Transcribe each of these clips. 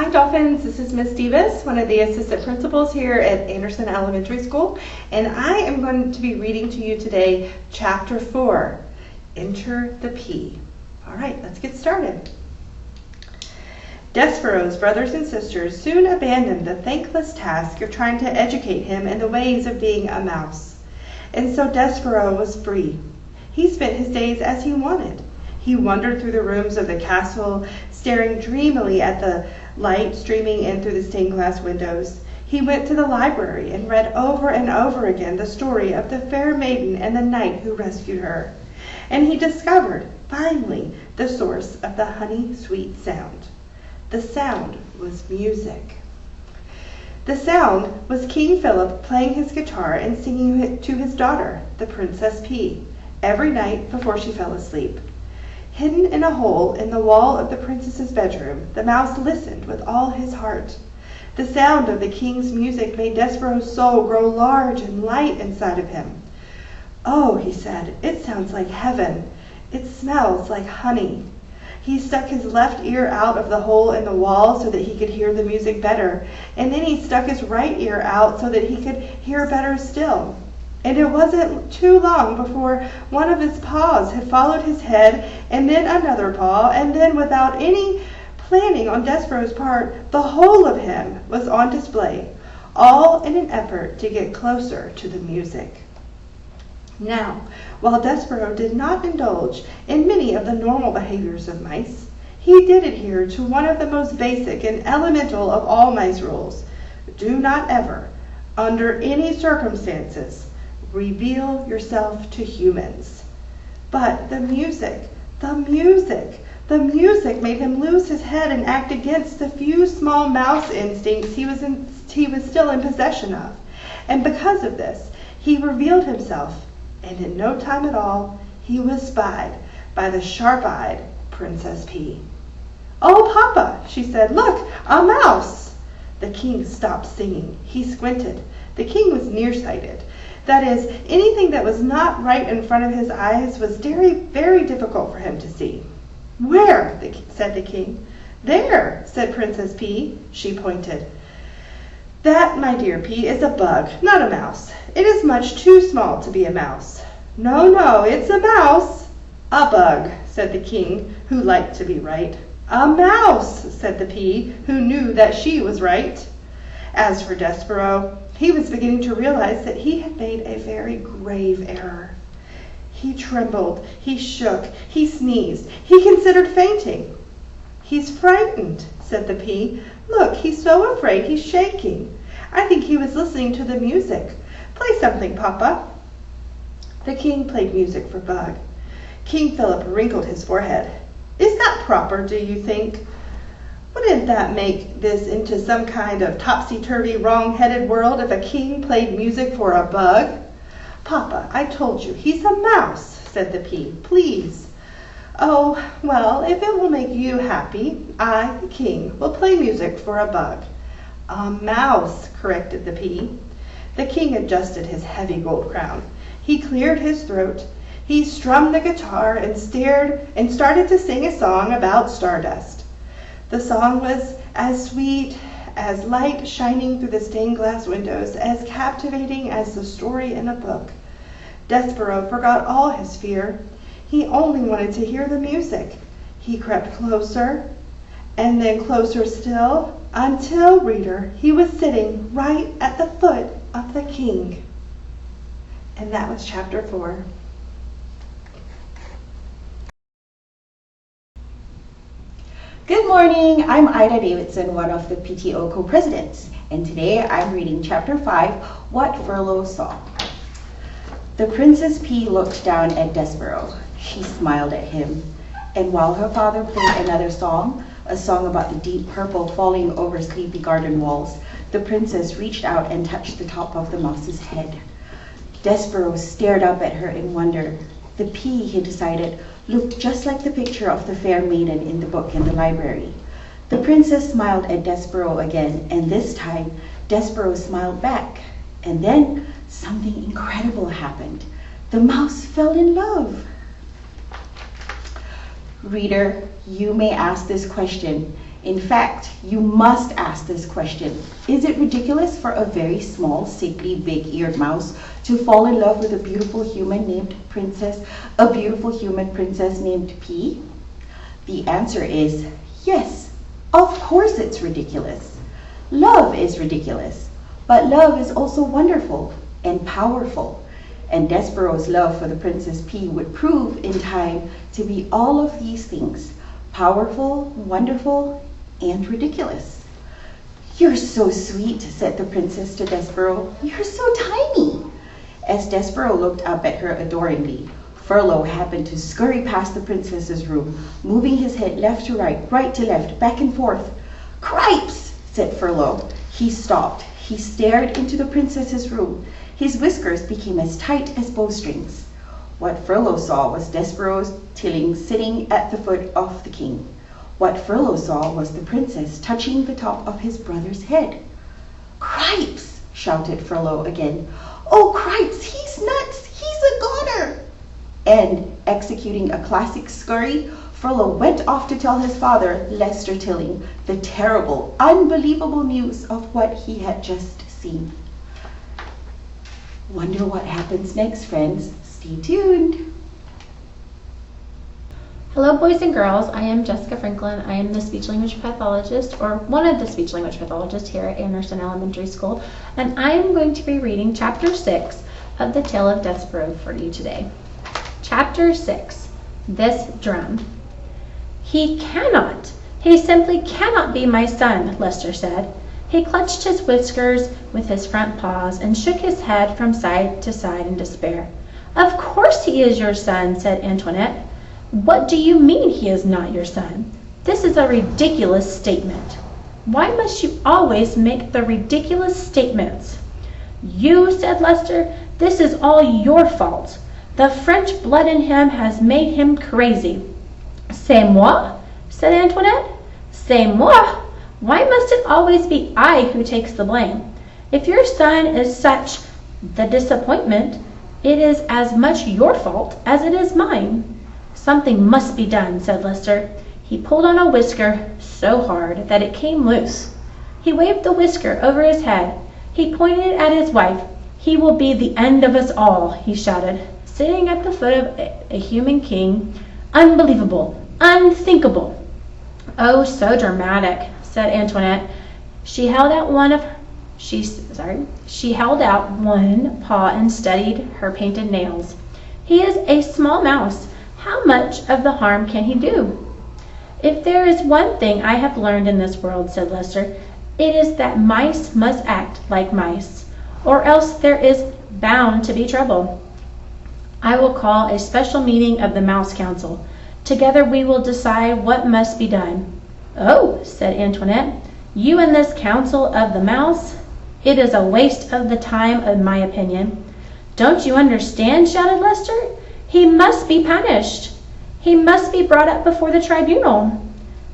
Hi Dolphins, this is Miss Davis, one of the assistant principals here at Anderson Elementary School, and I am going to be reading to you today Chapter 4, Enter the P. All right, let's get started. Despereaux's brothers and sisters soon abandoned the thankless task of trying to educate him in the ways of being a mouse. And so Despereaux was free. He spent his days as he wanted. He wandered through the rooms of the castle, staring dreamily at the light streaming in through the stained glass windows. He went to the library and read over and over again the story of the fair maiden and the knight who rescued her. And he discovered, finally, the source of the honey-sweet sound. The sound was music. The sound was King Philip playing his guitar and singing it to his daughter, the Princess P, every night before she fell asleep. Hidden in a hole in the wall of the princess's bedroom, the mouse listened with all his heart. The sound of the king's music made Despereaux's soul grow large and light inside of him. "Oh," he said, "it sounds like heaven. It smells like honey." He stuck his left ear out of the hole in the wall so that he could hear the music better, and then he stuck his right ear out so that he could hear better still. And it wasn't too long before one of his paws had followed his head, and then another paw, and then without any planning on Despereaux's part, the whole of him was on display, all in an effort to get closer to the music. Now, while Despereaux did not indulge in many of the normal behaviors of mice, he did adhere to one of the most basic and elemental of all mice rules. Do not ever, under any circumstances, reveal yourself to humans. But the music made him lose his head and act against the few small mouse instincts he was still in possession of. And because of this, he revealed himself, and in no time at all, he was spied by the sharp-eyed Princess P. "Oh, Papa," she said, "look, a mouse!" The king stopped singing. He squinted. The king was nearsighted. That is, anything that was not right in front of his eyes was very, very difficult for him to see. "Where?" said the king. "There," said Princess P. She pointed. "That, my dear P, is a bug, not a mouse. It is much too small to be a mouse." No, it's a mouse." "A bug," said the king, who liked to be right. "A mouse," said the P, who knew that she was right. As for Despereaux, he was beginning to realize that he had made a very grave error. He trembled, he shook, he sneezed, he considered fainting. "He's frightened," said the P. "Look, he's so afraid he's shaking. I think he was listening to the music. Play something, Papa." The king played music for Bug. King Philip wrinkled his forehead. "Is that proper, do you think? Wouldn't that make this into some kind of topsy-turvy, wrong-headed world if a king played music for a bug?" "Papa, I told you, he's a mouse," said the P. "Please." "Oh, well, if it will make you happy, I, the king, will play music for a bug." "A mouse," corrected the P. The king adjusted his heavy gold crown. He cleared his throat. He strummed the guitar and started to sing a song about stardust. The song was as sweet, as light shining through the stained glass windows, as captivating as the story in a book. Despereaux forgot all his fear. He only wanted to hear the music. He crept closer, and then closer still, until, reader, he was sitting right at the foot of the king. And that was Chapter 4. Good morning, I'm Ida Davidson, one of the PTO co-presidents, and today I'm reading Chapter 5, What Furlough Saw. The Princess P looked down at Despereaux. She smiled at him, and while her father played another song, a song about the deep purple falling over sleepy garden walls, the princess reached out and touched the top of the mouse's head. Despereaux stared up at her in wonder. The P, he decided, looked just like the picture of the fair maiden in the book in the library. The princess smiled at Despereaux again, and this time, Despereaux smiled back. And then, something incredible happened. The mouse fell in love. Reader, you may ask this question In fact, you must ask this question. Is it ridiculous for a very small, sickly, big-eared mouse to fall in love with a beautiful human princess named P? The answer is yes. Of course it's ridiculous. Love is ridiculous, but love is also wonderful and powerful. And Despereaux's love for the Princess P would prove in time to be all of these things: powerful, wonderful, and ridiculous. "You're so sweet," said the princess to Despereaux. "You're so tiny." As Despereaux looked up at her adoringly, Furlough happened to scurry past the princess's room, moving his head left to right to left, back and forth. "Cripes!" said Furlough. He stopped. He stared into the princess's room. His whiskers became as tight as bowstrings. What Furlough saw was Despereaux Tilling sitting at the foot of the king. What Furlough saw was the princess touching the top of his brother's head. "Cripes!" shouted Furlough again. "Oh, Cripes, he's nuts! He's a goner!" And, executing a classic scurry, Furlough went off to tell his father, Lester Tilling, the terrible, unbelievable news of what he had just seen. Wonder what happens next, friends? Stay tuned. Hello, boys and girls. I am Jessica Franklin. I am the speech language pathologist, or one of the speech language pathologists here at Anderson Elementary School, and I am going to be reading Chapter 6 of The Tale of Despereaux for you today. Chapter 6, This Drum. He simply cannot be my son, Lester said. He clutched his whiskers with his front paws and shook his head from side to side in despair. Of course he is your son, said Antoinette. What do you mean he is not your son? This is a ridiculous statement. Why must you always make the ridiculous statements? You, said Lester, this is all your fault. The French blood in him has made him crazy. C'est moi, said Antoinette. C'est moi. Why must it always be I who takes the blame? If your son is such the disappointment, it is as much your fault as it is mine. Something must be done, said Lester. He pulled on a whisker so hard that it came loose. He waved the whisker over his head. He pointed at his wife. He will be the end of us all, he shouted, sitting at the foot of a human king. Unbelievable, unthinkable. Oh, so dramatic, said Antoinette. She held out one paw and studied her painted nails. He is a small mouse. How much of the harm can he do? If there is one thing I have learned in this world, said Lester, it is that mice must act like mice, or else there is bound to be trouble. I will call a special meeting of the Mouse Council. Together we will decide what must be done. Oh, said Antoinette, you in this council of the mouse? It is a waste of the time, in my opinion. Don't you understand, shouted Lester. He must be punished. He must be brought up before the tribunal.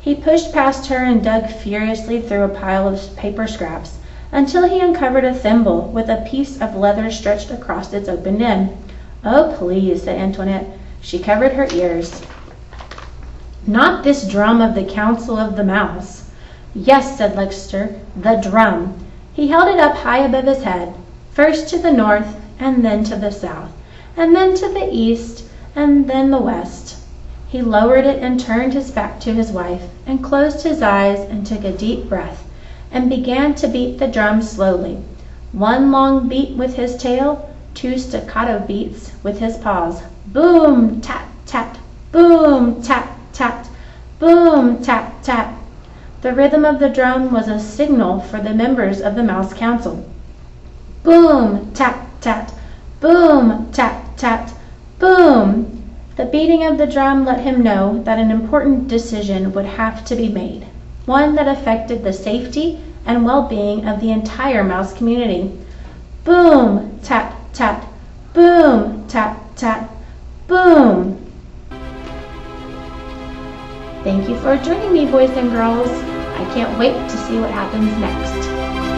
He pushed past her and dug furiously through a pile of paper scraps until he uncovered a thimble with a piece of leather stretched across its open end. Oh, please, said Antoinette. She covered her ears. Not this drum of the Council of the Mouse. Yes, said Lester, the drum. He held it up high above his head, first to the north, and then to the south, and then to the east, and then the west. He lowered it and turned his back to his wife, and closed his eyes and took a deep breath, and began to beat the drum slowly. One long beat with his tail, 2 staccato beats with his paws. Boom, tap, tap, boom, tap, tap, boom, tap, tap. The rhythm of the drum was a signal for the members of the Mouse Council. Boom, tap, tap, boom, tap, tap, boom. The beating of the drum let him know that an important decision would have to be made, one that affected the safety and well-being of the entire mouse community. Boom, tap, tap, boom, tap, tap, boom. Thank you for joining me, boys and girls. I can't wait to see what happens next.